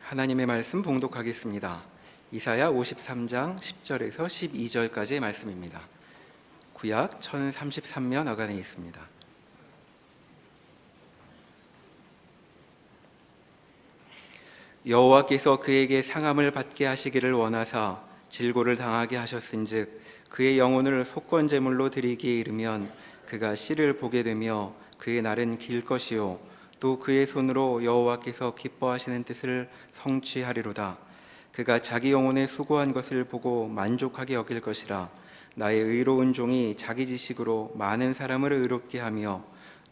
하나님의 말씀 봉독하겠습니다. 이사야 53장 10절에서 12절까지의 말씀입니다. 구약 1033면 어간에 있습니다. 여호와께서 그에게 상함을 받게 하시기를 원하사 질고를 당하게 하셨은즉 그의 영혼을 속건제물로 드리기에 이르면 그가 씨를 보게 되며 그의 날은 길 것이요 또 그의 손으로 여호와께서 기뻐하시는 뜻을 성취하리로다. 그가 자기 영혼의 수고한 것을 보고 만족하게 여길 것이라. 나의 의로운 종이 자기 지식으로 많은 사람을 의롭게 하며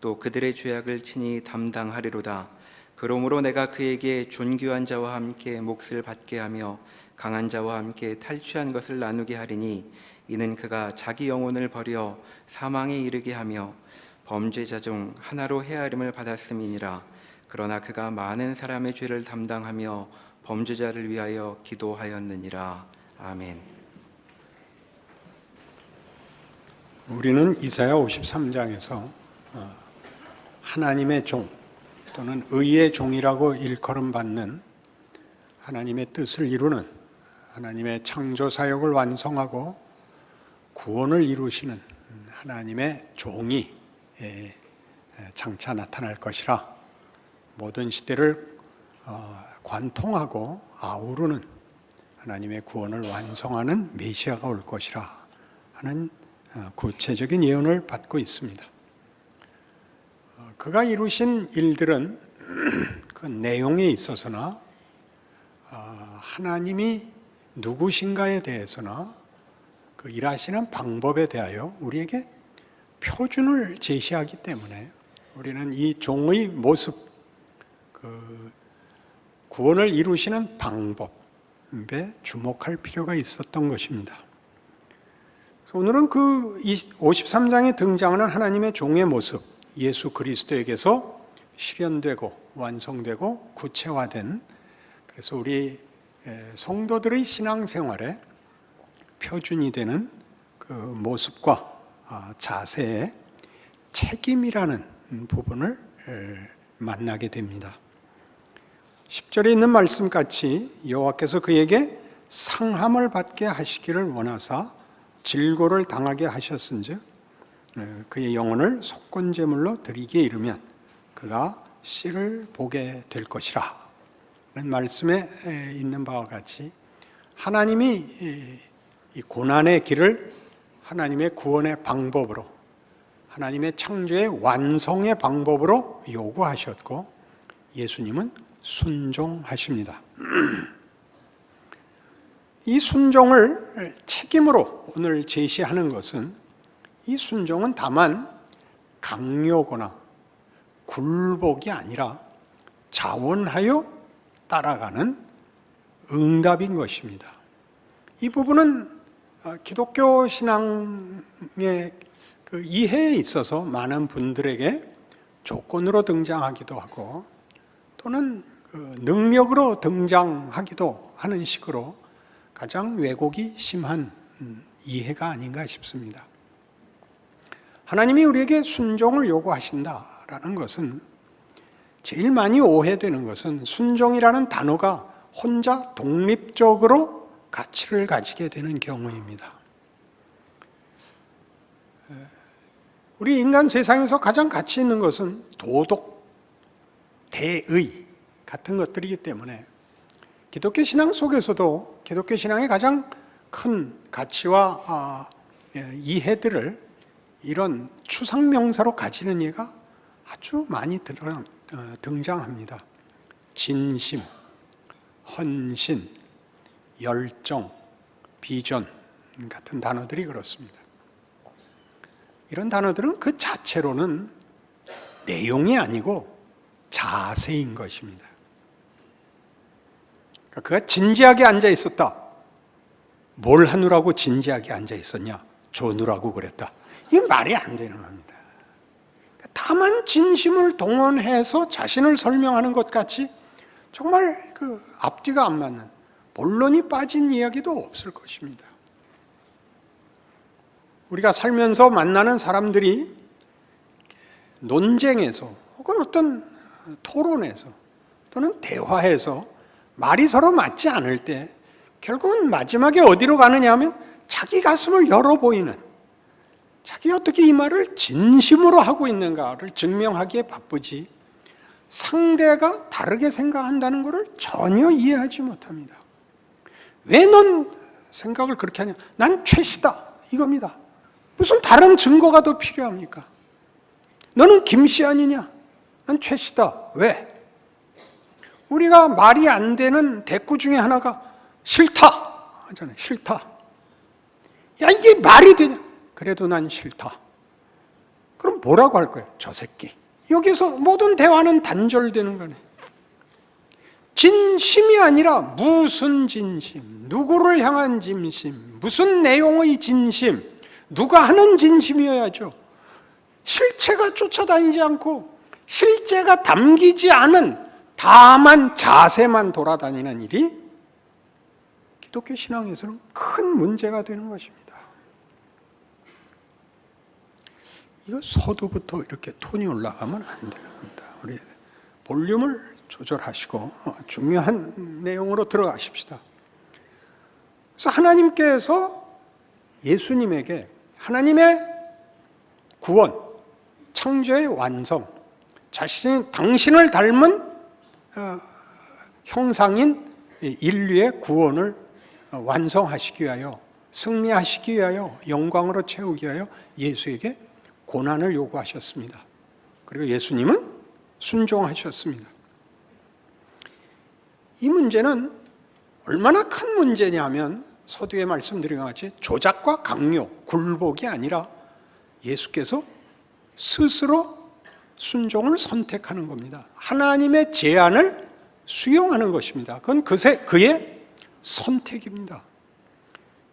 또 그들의 죄악을 친히 담당하리로다. 그러므로 내가 그에게 존귀한 자와 함께 몫을 받게 하며 강한 자와 함께 탈취한 것을 나누게 하리니 이는 그가 자기 영혼을 버려 사망에 이르게 하며 범죄자 중 하나로 헤아림을 받았음이니라. 그러나 그가 많은 사람의 죄를 담당하며 범죄자를 위하여 기도하였느니라. 아멘. 우리는 이사야 53장에서 하나님의 종 또는 의의 종이라고 일컬음받는 하나님의 뜻을 이루는 하나님의 창조 사역을 완성하고 구원을 이루시는 하나님의 종이 장차 나타날 것이라, 모든 시대를 관통하고 아우르는 하나님의 구원을 완성하는 메시아가 올 것이라 하는 구체적인 예언을 받고 있습니다. 그가 이루신 일들은 그 내용에 있어서나 하나님이 누구신가에 대해서나 그 일하시는 방법에 대하여 우리에게 표준을 제시하기 때문에 우리는 이 종의 모습, 그 구원을 이루시는 방법에 주목할 필요가 있었던 것입니다. 오늘은 그 53장에 등장하는 하나님의 종의 모습, 예수 그리스도에게서 실현되고 완성되고 구체화된, 그래서 우리 성도들의 신앙생활에 표준이 되는 그 모습과 자세의 책임이라는 부분을 만나게 됩니다. 10절에 있는 말씀같이 여호와께서 그에게 상함을 받게 하시기를 원하사 질고를 당하게 하셨은즉 그의 영혼을 속건제물로 드리기에 이르면 그가 씨를 보게 될 것이라 라는 말씀에 있는 바와 같이 하나님이 이 고난의 길을 하나님의 구원의 방법으로, 하나님의 창조의 완성의 방법으로 요구하셨고 예수님은 순종하십니다. 이 순종을 책임으로 오늘 제시하는 것은, 이 순종은 다만 강요거나 굴복이 아니라 자원하여 따라가는 응답인 것입니다. 이 부분은 기독교 신앙의 그 이해에 있어서 많은 분들에게 조건으로 등장하기도 하고 또는 그 능력으로 등장하기도 하는 식으로 가장 왜곡이 심한 이해가 아닌가 싶습니다. 하나님이 우리에게 순종을 요구하신다라는 것은, 제일 많이 오해되는 것은 순종이라는 단어가 혼자 독립적으로 가치를 가지게 되는 경우입니다. 우리 인간 세상에서 가장 가치 있는 것은 도덕, 대의 같은 것들이기 때문에 기독교 신앙 속에서도 기독교 신앙의 가장 큰 가치와 이해들을 이런 추상명사로 가지는 예가 아주 많이 등장합니다. 진심, 헌신, 열정, 비전 같은 단어들이 그렇습니다. 이런 단어들은 그 자체로는 내용이 아니고 자세인 것입니다. 그가 진지하게 앉아 있었다. 뭘 하느라고 진지하게 앉아 있었냐? 조느라고 그랬다. 이게 말이 안 되는 겁니다. 다만 진심을 동원해서 자신을 설명하는 것 같이 정말 그 앞뒤가 안 맞는, 본론이 빠진 이야기도 없을 것입니다. 우리가 살면서 만나는 사람들이 논쟁에서 혹은 어떤 토론에서 또는 대화에서 말이 서로 맞지 않을 때 결국은 마지막에 어디로 가느냐 하면 자기 가슴을 열어 보이는, 자기가 어떻게 이 말을 진심으로 하고 있는가를 증명하기에 바쁘지 상대가 다르게 생각한다는 것을 전혀 이해하지 못합니다. 왜 넌 생각을 그렇게 하냐? 난 최씨다 이겁니다. 무슨 다른 증거가 더 필요합니까? 너는 김씨 아니냐? 난 최씨다. 왜? 우리가 말이 안 되는 대꾸 중에 하나가 싫다 하잖아요. 싫다. 야, 이게 말이 되냐? 그래도 난 싫다. 그럼 뭐라고 할 거예요? 저 새끼. 여기서 모든 대화는 단절되는 거네. 진심이 아니라 무슨 진심, 누구를 향한 진심, 무슨 내용의 진심, 누가 하는 진심이어야죠. 실체가 쫓아다니지 않고 실제가 담기지 않은 다만 자세만 돌아다니는 일이 기독교 신앙에서는 큰 문제가 되는 것입니다. 이거 서두부터 이렇게 톤이 올라가면 안 되는 겁니다. 우리 볼륨을 조절하시고 중요한 내용으로 들어가십시다. 그래서 하나님께서 예수님에게 하나님의 구원, 창조의 완성, 당신을 닮은 형상인 인류의 구원을 완성하시기 위하여, 승리하시기 위하여, 영광으로 채우기 위하여 예수에게 고난을 요구하셨습니다. 그리고 예수님은 순종하셨습니다. 이 문제는 얼마나 큰 문제냐면 서두에 말씀드린 것 같이 조작과 강요, 굴복이 아니라 예수께서 스스로 순종을 선택하는 겁니다. 하나님의 제안을 수용하는 것입니다. 그건 그의 선택입니다.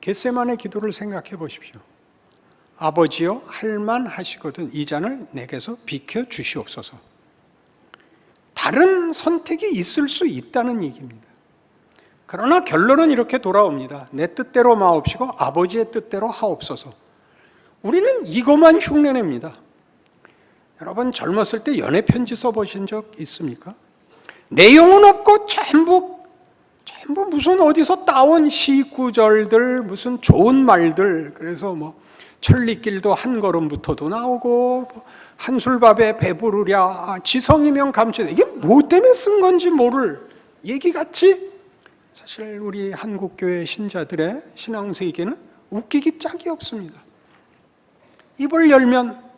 겟세마네 기도를 생각해 보십시오. 아버지여, 할만하시거든 이 잔을 내게서 비켜 주시옵소서. 다른 선택이 있을 수 있다는 얘기입니다. 그러나 결론은 이렇게 돌아옵니다. 내 뜻대로 마옵시고 아버지의 뜻대로 하옵소서. 우리는 이것만 흉내냅니다. 여러분 젊었을 때 연애 편지 써보신 적 있습니까? 내용은 없고 전부 무슨 어디서 따온 시구절들, 무슨 좋은 말들, 그래서 뭐 천리길도 한 걸음부터도 나오고 한술밥에 배부르랴, 지성이면 감추다. 이게 뭐 때문에 쓴 건지 모를 얘기같이 사실 우리 한국교회 신자들의 신앙세계는 웃기기 짝이 없습니다. 입을 열면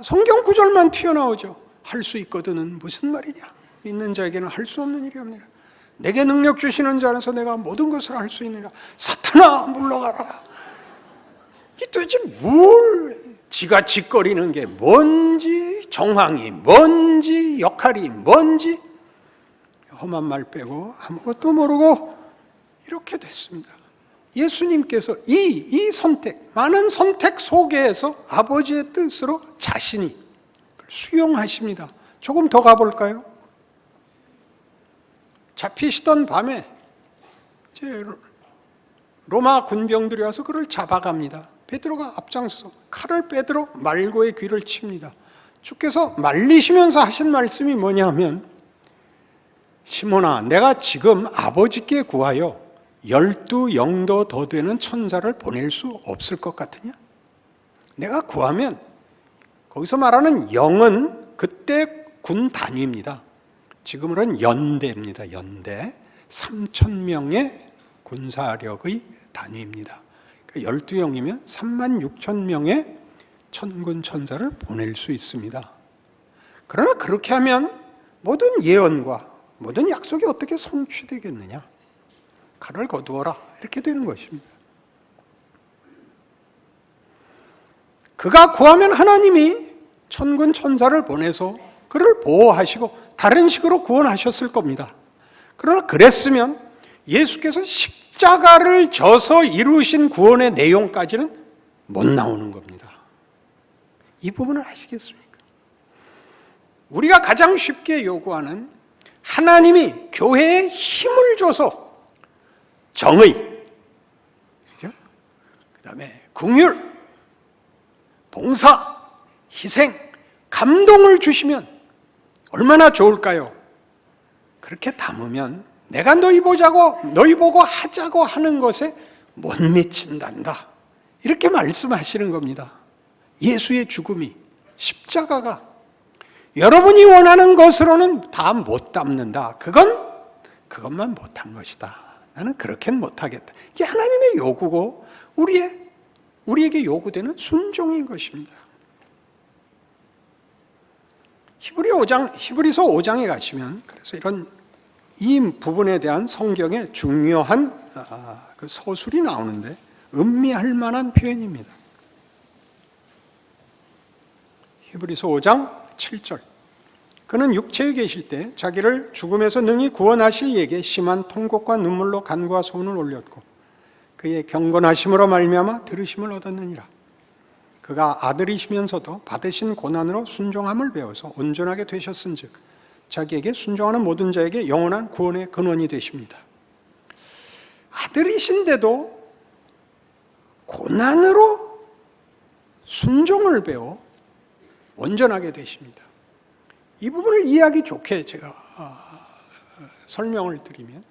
성경 구절만 튀어나오죠. 할 수 있거든은 무슨 말이냐? 믿는 자에게는 할 수 없는 일이 없느니라. 내게 능력 주시는 자 안에서 내가 모든 것을 할 수 있느니라. 사탄아 물러가라. 이게 도대체 뭘, 지가 짓거리는 게 뭔지, 정황이 뭔지, 역할이 뭔지 험한 말 빼고 아무것도 모르고 이렇게 됐습니다. 예수님께서 이 선택, 많은 선택 속에서 아버지의 뜻으로 자신이 수용하십니다. 조금 더 가볼까요? 잡히시던 밤에 이제 로마 군병들이 와서 그를 잡아갑니다. 베드로가 앞장서서 칼을 빼들어 말고의 귀를 칩니다. 주께서 말리시면서 하신 말씀이 뭐냐면, 시몬아, 내가 지금 아버지께 구하여 12영도 더 되는 천사를 보낼 수 없을 것 같으냐? 내가 구하면, 거기서 말하는 영은 그때 군 단위입니다. 지금으로는 연대입니다. 연대. 3,000명의 군사력의 단위입니다. 그러니까 12영이면 36,000명의 천군 천사를 보낼 수 있습니다. 그러나 그렇게 하면 모든 예언과 모든 약속이 어떻게 성취되겠느냐? 칼을 거두어라, 이렇게 되는 것입니다. 그가 구하면 하나님이 천군 천사를 보내서 그를 보호하시고 다른 식으로 구원하셨을 겁니다. 그러나 그랬으면 예수께서 십자가를 져서 이루신 구원의 내용까지는 못 나오는 겁니다. 이 부분을 아시겠습니까? 우리가 가장 쉽게 요구하는 하나님이 교회에 힘을 줘서 정의, 그죠? 그다음에 긍휼, 봉사, 희생, 감동을 주시면 얼마나 좋을까요? 그렇게 담으면 내가 너희 보고 하자고 하는 것에 못 미친단다. 이렇게 말씀하시는 겁니다. 예수의 죽음이, 십자가가 여러분이 원하는 것으로는 다 못 담는다. 그것만 못한 것이다. 나는 그렇게는 못하겠다. 이게 하나님의 요구고 우리에게 요구되는 순종인 것입니다. 히브리서 5장에 가시면 그래서 이 부분에 대한 성경의 중요한 그 서술이 나오는데 음미할 만한 표현입니다. 히브리서 5장 7절. 그는 육체에 계실 때 자기를 죽음에서 능히 구원하실 이에게 심한 통곡과 눈물로 간구와 소원을 올렸고 그의 경건하심으로 말미암아 들으심을 얻었느니라. 그가 아들이시면서도 받으신 고난으로 순종함을 배워서 온전하게 되셨은즉 자기에게 순종하는 모든 자에게 영원한 구원의 근원이 되십니다. 아들이신데도 고난으로 순종을 배워 온전하게 되십니다. 이 부분을 이해하기 좋게 제가 설명을 드리면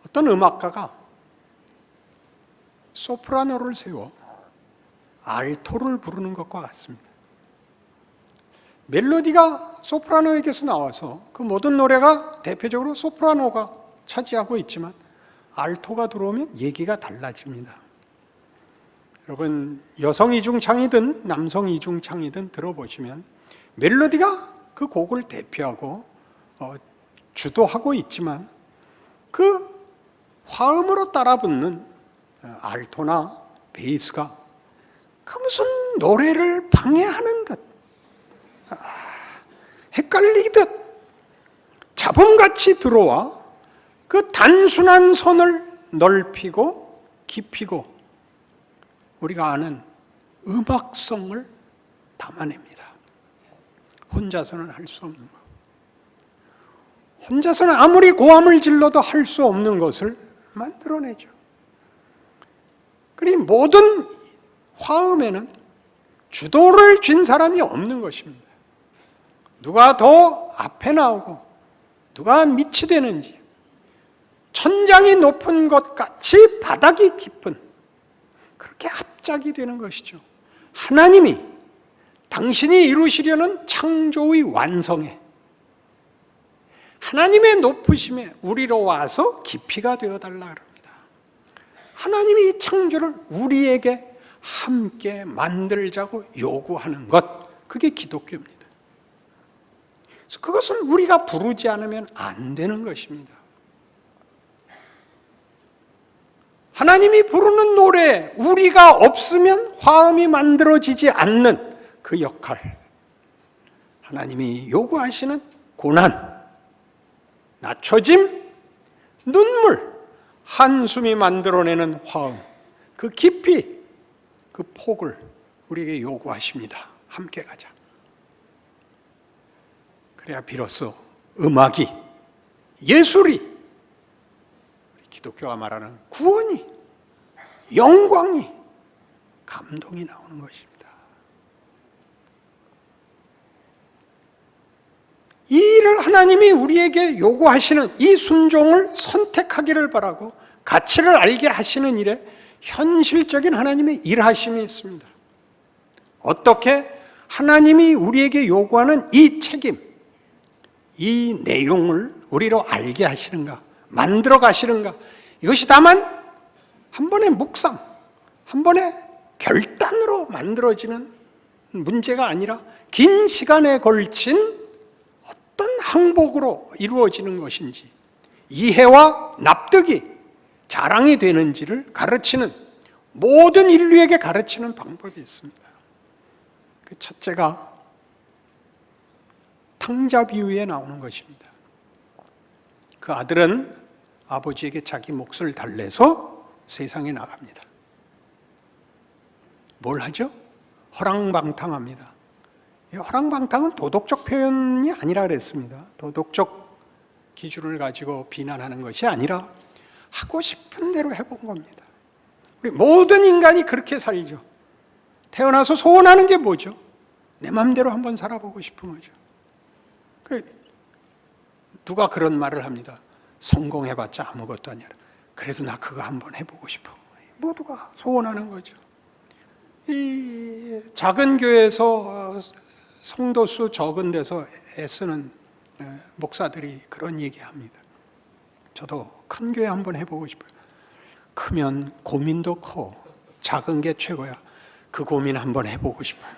어떤 음악가가 소프라노를 세워 알토를 부르는 것과 같습니다. 멜로디가 소프라노에게서 나와서 그 모든 노래가 대표적으로 소프라노가 차지하고 있지만 알토가 들어오면 얘기가 달라집니다. 여러분 여성 이중창이든 남성 이중창이든 들어보시면 멜로디가 그 곡을 대표하고 주도하고 있지만 그 화음으로 따라붙는 알토나 베이스가 그 무슨 노래를 방해하는 듯 헷갈리듯 잡음같이 들어와 그 단순한 선을 넓히고 깊이고 우리가 아는 음악성을 담아냅니다. 혼자서는 할 수 없는 것. 혼자서는 아무리 고함을 질러도 할 수 없는 것을 만들어내죠. 그리고 모든 화음에는 주도를 쥔 사람이 없는 것입니다. 누가 더 앞에 나오고 누가 밑이 되는지 천장이 높은 것 같이 바닥이 깊은 그렇게 합작이 되는 것이죠. 하나님이 당신이 이루시려는 창조의 완성에 하나님의 높으심에 우리로 와서 깊이가 되어달라 그럽니다. 하나님이 이 창조를 우리에게 함께 만들자고 요구하는 것, 그게 기독교입니다. 그래서 그것은 우리가 부르지 않으면 안 되는 것입니다. 하나님이 부르는 노래, 우리가 없으면 화음이 만들어지지 않는 그 역할, 하나님이 요구하시는 고난, 낮춰짐, 눈물, 한숨이 만들어내는 화음, 그 깊이, 그 폭을 우리에게 요구하십니다. 함께 가자. 그래야 비로소 음악이, 예술이, 기독교가 말하는 구원이, 영광이, 감동이 나오는 것입니다. 이 일을 하나님이 우리에게 요구하시는 이 순종을 선택하기를 바라고 가치를 알게 하시는 일에 현실적인 하나님의 일하심이 있습니다. 어떻게 하나님이 우리에게 요구하는 이 책임, 이 내용을 우리로 알게 하시는가, 만들어 가시는가, 이것이 다만 한 번의 묵상, 한 번의 결단으로 만들어지는 문제가 아니라 긴 시간에 걸친 어떤 항복으로 이루어지는 것인지, 이해와 납득이 자랑이 되는지를 가르치는, 모든 인류에게 가르치는 방법이 있습니다. 그 첫째가 탕자 비유에 나오는 것입니다. 그 아들은 아버지에게 자기 몫을 달래서 세상에 나갑니다. 뭘 하죠? 허랑방탕합니다. 이 허랑방탕은 도덕적 표현이 아니라 그랬습니다. 도덕적 기준을 가지고 비난하는 것이 아니라 하고 싶은 대로 해본 겁니다. 우리 모든 인간이 그렇게 살죠. 태어나서 소원하는 게 뭐죠? 내 마음대로 한번 살아보고 싶은 거죠. 누가 그런 말을 합니다. 성공해봤자 아무것도 아니야. 그래도 나 그거 한번 해보고 싶어. 모두가 소원하는 거죠. 이 작은 교회에서 성도수 적은 데서 애쓰는 목사들이 그런 얘기합니다. 저도 큰 교회 한번 해보고 싶어요. 크면 고민도 커. 작은 게 최고야. 그 고민 한번 해보고 싶어요.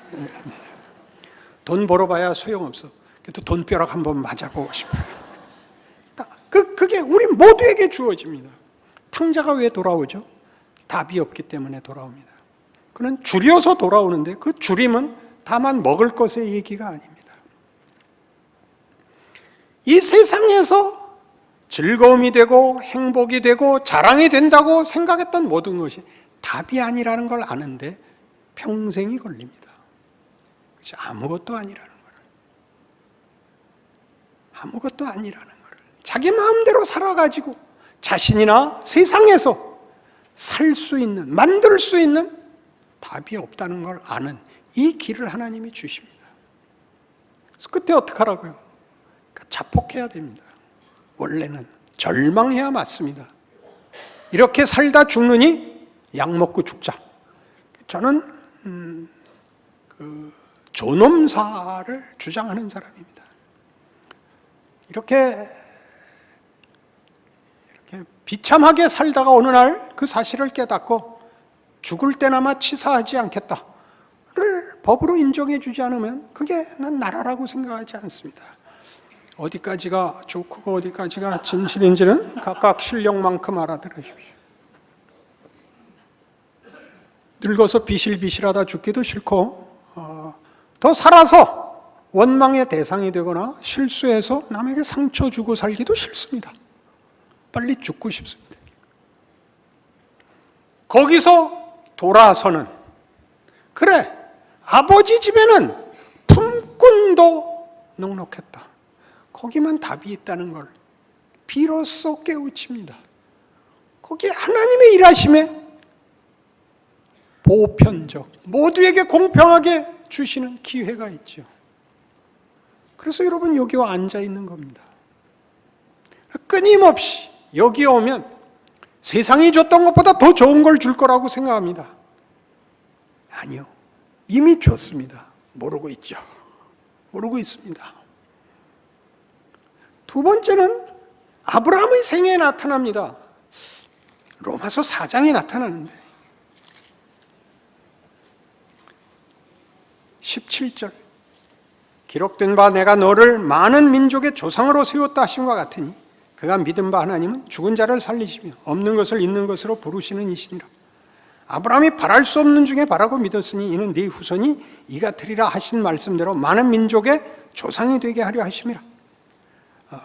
돈 벌어봐야 소용없어. 그래도 돈벼락 한번 맞아보고 싶어요. 그게 우리 모두에게 주어집니다. 탕자가 왜 돌아오죠? 답이 없기 때문에 돌아옵니다. 그는 줄여서 돌아오는데 그 줄임은 다만 먹을 것의 얘기가 아닙니다. 이 세상에서 즐거움이 되고 행복이 되고 자랑이 된다고 생각했던 모든 것이 답이 아니라는 걸 아는데 평생이 걸립니다. 그것이 아무것도 아니라는 거를. 아무것도 아니라는 거를. 자기 마음대로 살아가지고 자신이나 세상에서 살 수 있는, 만들 수 있는 답이 없다는 걸 아는 이 길을 하나님이 주십니다. 그래서 그때 어떻게 하라고요? 그러니까 자폭해야 됩니다. 원래는 절망해야 맞습니다. 이렇게 살다 죽느니 약 먹고 죽자. 저는 존엄사를 주장하는 사람입니다. 이렇게 비참하게 살다가 어느 날 그 사실을 깨닫고 죽을 때나마 치사하지 않겠다를 법으로 인정해 주지 않으면 그게 난 나라라고 생각하지 않습니다. 어디까지가 조크고 어디까지가 진실인지는 각각 실력만큼 알아들으십시오. 늙어서 비실비실하다 죽기도 싫고 더 살아서 원망의 대상이 되거나 실수해서 남에게 상처 주고 살기도 싫습니다. 빨리 죽고 싶습니다. 거기서 돌아서는, 그래, 아버지 집에는 품꾼도 넉넉했다. 거기만 답이 있다는 걸 비로소 깨우칩니다. 거기에 하나님의 일하심에 보편적, 모두에게 공평하게 주시는 기회가 있죠. 그래서 여러분 여기 와 앉아 있는 겁니다. 끊임없이 여기 오면 세상이 줬던 것보다 더 좋은 걸 줄 거라고 생각합니다. 아니요. 이미 줬습니다. 모르고 있죠. 모르고 있습니다. 두 번째는 아브라함의 생애에 나타납니다. 로마서 4장에 나타나는데 17절 기록된 바 내가 너를 많은 민족의 조상으로 세웠다 하심과 같으니 그가 믿은 바 하나님은 죽은 자를 살리시며 없는 것을 있는 것으로 부르시는 이시니라. 아브라함이 바랄 수 없는 중에 바라고 믿었으니 이는 네 후손이 이가 되리라 하신 말씀대로 많은 민족의 조상이 되게 하려 하심이라.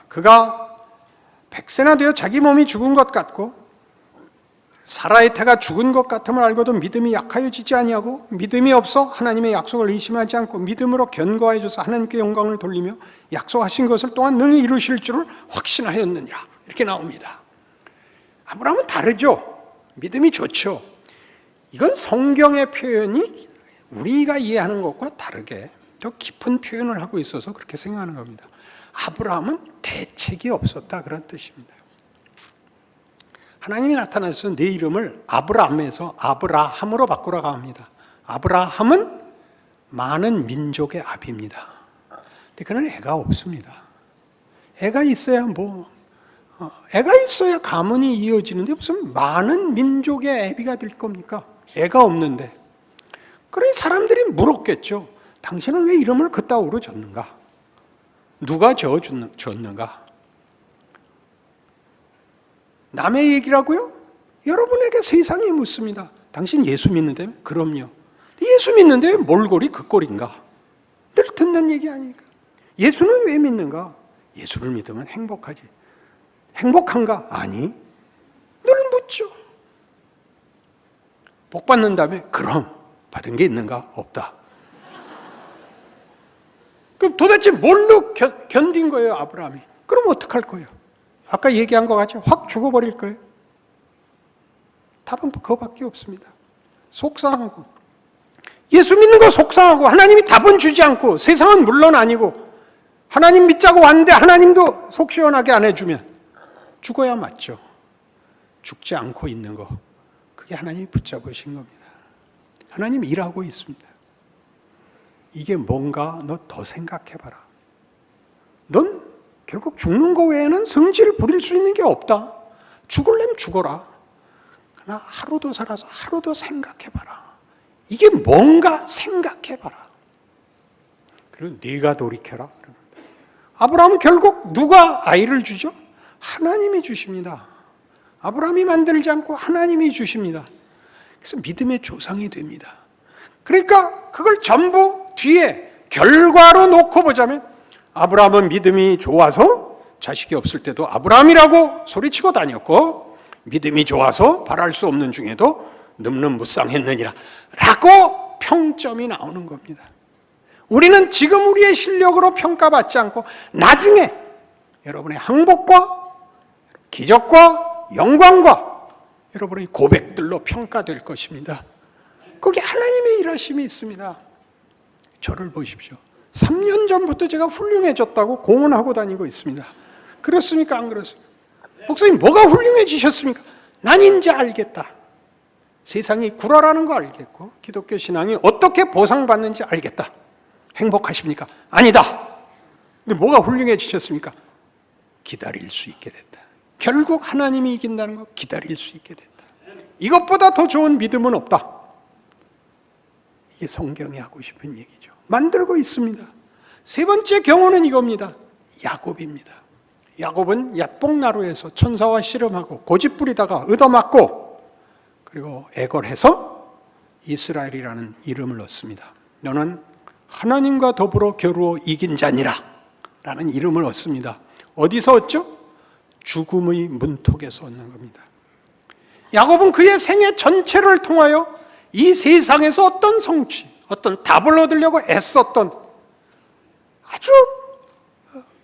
그가 100세나 되어 자기 몸이 죽은 것 같고 사라의 태가 죽은 것 같음을 알고도 믿음이 약하여지지 아니하고 믿음이 없어 하나님의 약속을 의심하지 않고 믿음으로 견고하여 줘서 하나님께 영광을 돌리며 약속하신 것을 또한 능히 이루실 줄을 확신하였느니라. 이렇게 나옵니다. 아브라함은 다르죠. 믿음이 좋죠. 이건 성경의 표현이 우리가 이해하는 것과 다르게 더 깊은 표현을 하고 있어서 그렇게 생각하는 겁니다. 아브라함은 대책이 없었다, 그런 뜻입니다. 하나님이 나타나셔서 내 이름을 아브라함에서 아브라함으로 바꾸라고 합니다. 아브라함은 많은 민족의 아비입니다. 근데 그는 애가 없습니다. 애가 있어야 애가 있어야 가문이 이어지는데 무슨 많은 민족의 애비가 될 겁니까? 애가 없는데. 그러니 사람들이 물었겠죠. 당신은 왜 이름을 그따위로 줬는가? 누가 줬는가? 남의 얘기라고요? 여러분에게 세상이 묻습니다. 당신 예수 믿는다며? 그럼요. 예수 믿는데 왜 몰골이 그 꼴인가? 늘 듣는 얘기 아닙니까? 예수는 왜 믿는가? 예수를 믿으면 행복하지. 행복한가? 아니. 늘 묻죠. 복 받는다며? 그럼 받은 게 있는가? 없다. 그럼 도대체 뭘로 견딘 거예요, 아브라함이? 그럼 어떡할 거예요? 아까 얘기한 것 같이 확 죽어버릴 거예요? 답은 그거밖에 없습니다. 속상하고, 예수 믿는 거 속상하고, 하나님이 답은 주지 않고, 세상은 물론 아니고, 하나님 믿자고 왔는데 하나님도 속 시원하게 안 해주면 죽어야 맞죠. 죽지 않고 있는 거, 그게 하나님이 붙잡으신 겁니다. 하나님 일하고 있습니다. 이게 뭔가 너 더 생각해봐라. 넌 결국 죽는 거 외에는 성질을 부릴 수 있는 게 없다. 죽을래면 죽어라. 그러나 하루 더 살아서 하루 더 생각해봐라. 이게 뭔가 생각해봐라. 그리고 네가 돌이켜라. 아브라함은 결국 누가 아이를 주죠? 하나님이 주십니다. 아브라함이 만들지 않고 하나님이 주십니다. 그래서 믿음의 조상이 됩니다. 그러니까 그걸 전부 뒤에 결과로 놓고 보자면 아브라함은 믿음이 좋아서 자식이 없을 때도 아브라함이라고 소리치고 다녔고, 믿음이 좋아서 바랄 수 없는 중에도 늠름무쌍했느니라 라고 평점이 나오는 겁니다. 우리는 지금 우리의 실력으로 평가받지 않고 나중에 여러분의 항복과 기적과 영광과 여러분의 고백들로 평가될 것입니다. 거기 하나님의 일하심이 있습니다. 저를 보십시오. 3년 전부터 제가 훌륭해졌다고 공언하고 다니고 있습니다. 그렇습니까? 안 그렇습니까? 목사님, 뭐가 훌륭해지셨습니까? 난 이제 알겠다. 세상이 구라라는 거 알겠고 기독교 신앙이 어떻게 보상받는지 알겠다. 행복하십니까? 아니다. 근데 뭐가 훌륭해지셨습니까? 기다릴 수 있게 됐다. 결국 하나님이 이긴다는 거, 기다릴 수 있게 됐다. 이것보다 더 좋은 믿음은 없다. 이게 성경이 하고 싶은 얘기죠. 만들고 있습니다. 세 번째 경우는 이겁니다. 야곱입니다. 야곱은 야복나루에서 천사와 씨름하고 고집 부리다가 얻어맞고 그리고 애걸해서 이스라엘이라는 이름을 얻습니다. 너는 하나님과 더불어 겨루어 이긴 자니라 라는 이름을 얻습니다. 어디서 얻죠? 죽음의 문턱에서 얻는 겁니다. 야곱은 그의 생애 전체를 통하여 이 세상에서 어떤 성취, 어떤 답을 얻으려고 애썼던 아주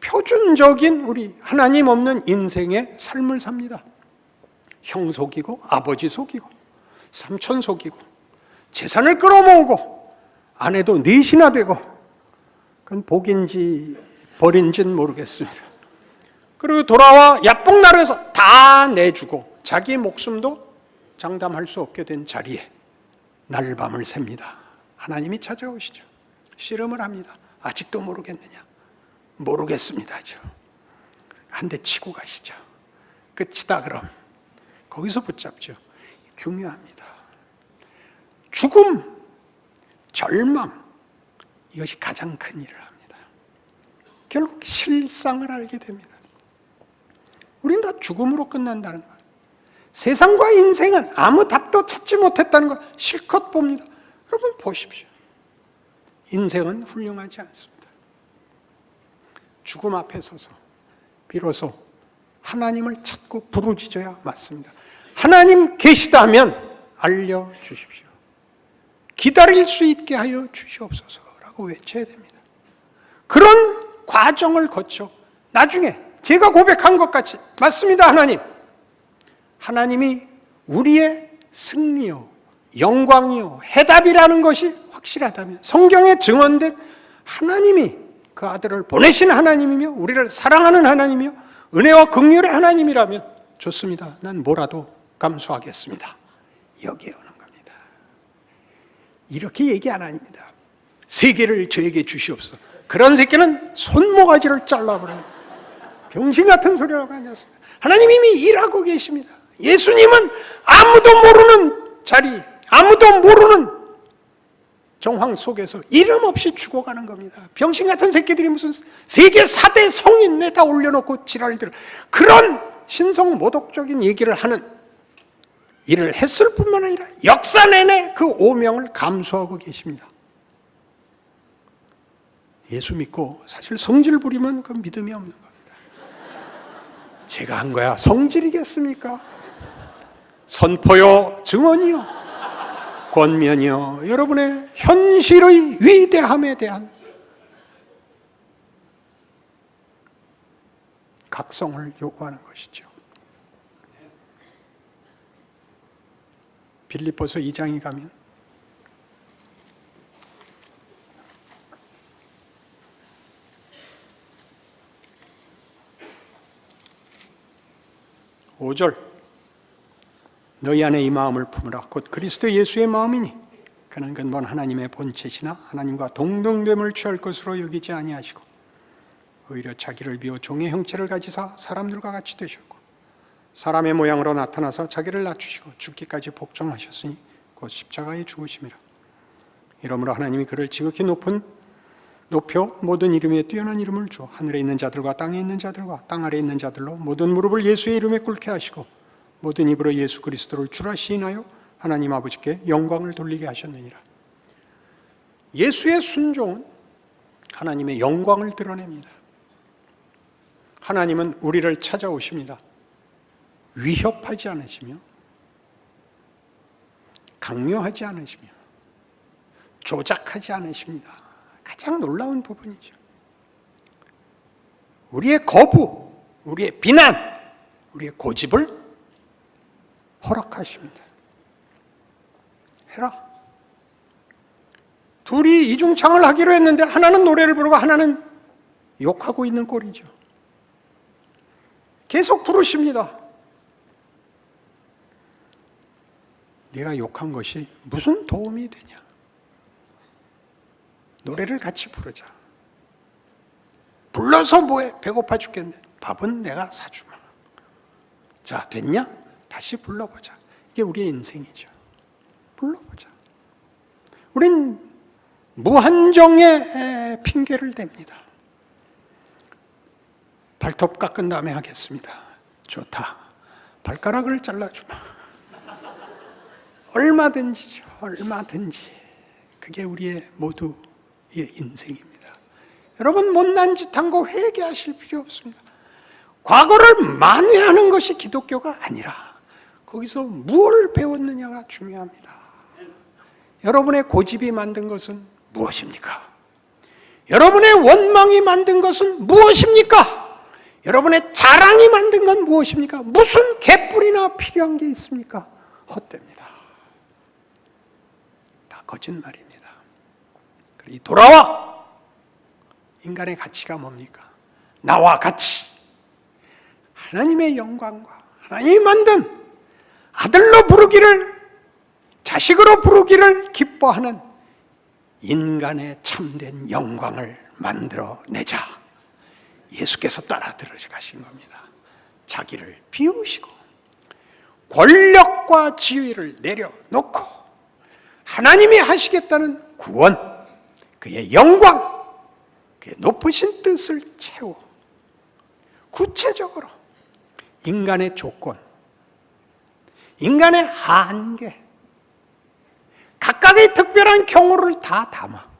표준적인 우리 하나님 없는 인생의 삶을 삽니다. 형 속이고 아버지 속이고 삼촌 속이고 재산을 끌어모으고 아내도 넷이나 되고, 그건 복인지 벌인지는 모르겠습니다. 그리고 돌아와 야복나루에서 다 내주고 자기 목숨도 장담할 수 없게 된 자리에 날밤을 셉니다. 하나님이 찾아오시죠. 씨름을 합니다. 아직도 모르겠느냐? 모르겠습니다. 한 대 치고 가시죠. 끝이다 그럼. 거기서 붙잡죠. 중요합니다. 죽음, 절망, 이것이 가장 큰 일을 합니다. 결국 실상을 알게 됩니다. 우리는 다 죽음으로 끝난다는 거예요. 세상과 인생은 아무 답도 찾지 못했다는 걸 실컷 봅니다. 여러분 보십시오. 인생은 훌륭하지 않습니다. 죽음 앞에 서서 비로소 하나님을 찾고 부르짖어야 맞습니다. 하나님 계시다면 알려주십시오. 기다릴 수 있게 하여 주시옵소서라고 외쳐야 됩니다. 그런 과정을 거쳐 나중에 제가 고백한 것 같이 맞습니다. 하나님이 우리의 승리요 영광이요 해답이라는 것이 확실하다면, 성경에 증언된 하나님이 그 아들을 보내신 하나님이며 우리를 사랑하는 하나님이며 은혜와 긍휼의 하나님이라면 좋습니다. 난 뭐라도 감수하겠습니다. 여기에 오는 겁니다. 이렇게 얘기 안 합니다. 세계를 저에게 주시옵소서. 그런 새끼는 손모가지를 잘라버려요. 병신 같은 소리라고 하지 않습니다. 하나님 이미 일하고 계십니다. 예수님은 아무도 모르는 자리, 아무도 모르는 정황 속에서 이름 없이 죽어가는 겁니다. 병신 같은 새끼들이 무슨 세계 4대 성인 내다 올려놓고 지랄들, 그런 신성모독적인 얘기를 하는 일을 했을 뿐만 아니라 역사 내내 그 오명을 감수하고 계십니다. 예수 믿고 사실 성질 부리면 그 믿음이 없는 겁니다. 제가 한 거야 성질이겠습니까? 선포요 증언이요 권면이요 여러분의 현실의 위대함에 대한 각성을 요구하는 것이죠. 빌립보서 2장에 가면 5절 너희 안에 이 마음을 품으라 곧 그리스도 예수의 마음이니 그는 근본 하나님의 본체시나 하나님과 동등됨을 취할 것으로 여기지 아니하시고 오히려 자기를 비워 종의 형체를 가지사 사람들과 같이 되셨고 사람의 모양으로 나타나서 자기를 낮추시고 죽기까지 복종하셨으니 곧 십자가에 죽으심이라. 이러므로 하나님이 그를 지극히 높여 모든 이름 위에 뛰어난 이름을 주어 하늘에 있는 자들과 땅에 있는 자들과 땅 아래에 있는 자들로 모든 무릎을 예수의 이름에 꿇게 하시고 모든 입으로 예수 그리스도를 주라 시인하여 하나님 아버지께 영광을 돌리게 하셨느니라. 예수의 순종은 하나님의 영광을 드러냅니다. 하나님은 우리를 찾아오십니다. 위협하지 않으시며 강요하지 않으시며 조작하지 않으십니다. 가장 놀라운 부분이죠. 우리의 거부, 우리의 비난, 우리의 고집을 허락하십니다. 해라. 둘이 이중창을 하기로 했는데 하나는 노래를 부르고 하나는 욕하고 있는 꼴이죠. 계속 부르십니다. 네가 욕한 것이 무슨 도움이 되냐? 노래를 같이 부르자. 불러서 뭐해? 배고파 죽겠네. 밥은 내가 사주마. 자, 됐냐? 다시 불러보자. 이게 우리의 인생이죠. 불러보자. 우린 무한정의 핑계를 댑니다. 발톱 깎은 다음에 하겠습니다. 좋다. 발가락을 잘라주마. 얼마든지죠. 얼마든지. 그게 우리의 모두의 인생입니다. 여러분 못난 짓 한 거 회개하실 필요 없습니다. 과거를 만회하는 것이 기독교가 아니라 거기서 무엇을 배웠느냐가 중요합니다. 여러분의 고집이 만든 것은 무엇입니까? 여러분의 원망이 만든 것은 무엇입니까? 여러분의 자랑이 만든 건 무엇입니까? 무슨 개뿔이나 필요한 게 있습니까? 헛됩니다. 다 거짓말입니다. 그러니 돌아와! 인간의 가치가 뭡니까? 나와 같이 하나님의 영광과 하나님이 만든 아들로 부르기를, 자식으로 부르기를 기뻐하는 인간의 참된 영광을 만들어내자. 예수께서 따라 들어가신 겁니다. 자기를 비우시고 권력과 지위를 내려놓고 하나님이 하시겠다는 구원, 그의 영광, 그의 높으신 뜻을 채워 구체적으로 인간의 조건, 인간의 한계, 각각의 특별한 경우를 다 담아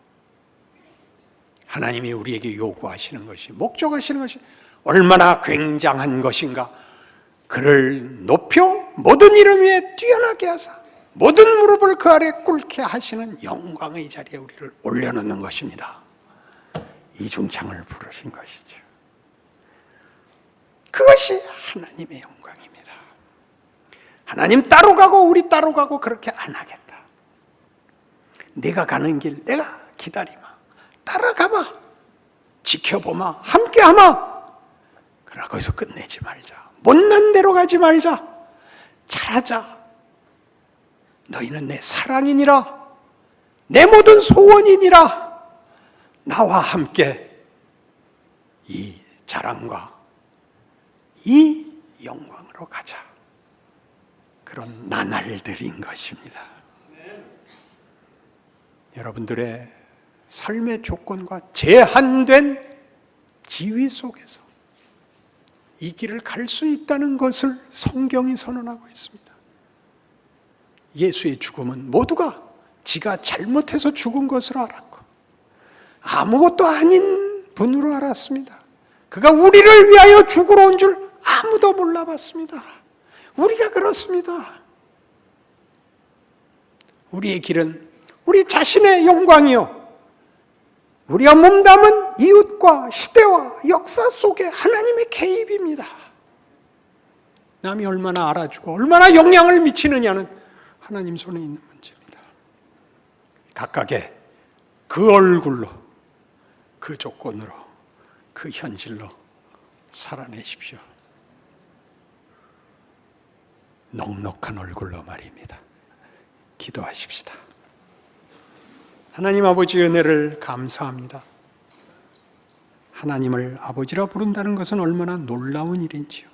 하나님이 우리에게 요구하시는 것이, 목적하시는 것이 얼마나 굉장한 것인가. 그를 높여 모든 이름 위에 뛰어나게 하사 모든 무릎을 그 아래 꿇게 하시는 영광의 자리에 우리를 올려놓는 것입니다. 이중창을 부르신 것이죠. 그것이 하나님의 영광입니다. 하나님 따로 가고 우리 따로 가고 그렇게 안 하겠다. 내가 가는 길 내가 기다리마. 따라가마. 지켜보마. 함께하마. 그러나 거기서 끝내지 말자. 못난 대로 가지 말자. 잘하자. 너희는 내 사랑이니라. 내 모든 소원이니라. 나와 함께 이 자랑과 이 영광으로 가자. 그런 나날들인 것입니다. 여러분들의 삶의 조건과 제한된 지위 속에서 이 길을 갈 수 있다는 것을 성경이 선언하고 있습니다. 예수의 죽음은 모두가 지가 잘못해서 죽은 것으로 알았고 아무것도 아닌 분으로 알았습니다. 그가 우리를 위하여 죽으러 온 줄 아무도 몰라봤습니다. 우리가 그렇습니다. 우리의 길은 우리 자신의 영광이요, 우리가 몸담은 이웃과 시대와 역사 속에 하나님의 개입입니다. 남이 얼마나 알아주고 얼마나 영향을 미치느냐는 하나님 손에 있는 문제입니다. 각각의 그 얼굴로, 그 조건으로, 그 현실로 살아내십시오. 넉넉한 얼굴로 말입니다. 기도하십시다. 하나님 아버지 은혜를 감사합니다. 하나님을 아버지라 부른다는 것은 얼마나 놀라운 일인지요.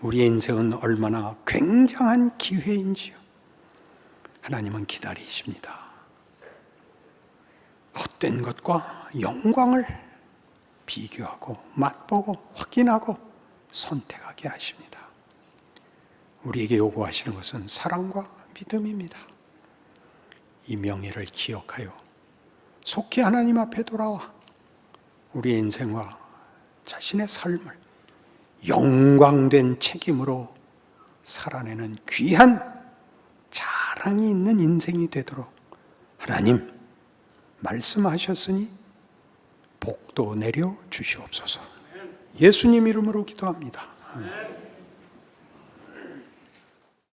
우리의 인생은 얼마나 굉장한 기회인지요. 하나님은 기다리십니다. 헛된 것과 영광을 비교하고 맛보고 확인하고 선택하게 하십니다. 우리에게 요구하시는 것은 사랑과 믿음입니다. 이 명예를 기억하여 속히 하나님 앞에 돌아와 우리의 인생과 자신의 삶을 영광된 책임으로 살아내는 귀한 자랑이 있는 인생이 되도록 하나님 말씀하셨으니 복도 내려 주시옵소서. 예수님 이름으로 기도합니다. 아멘.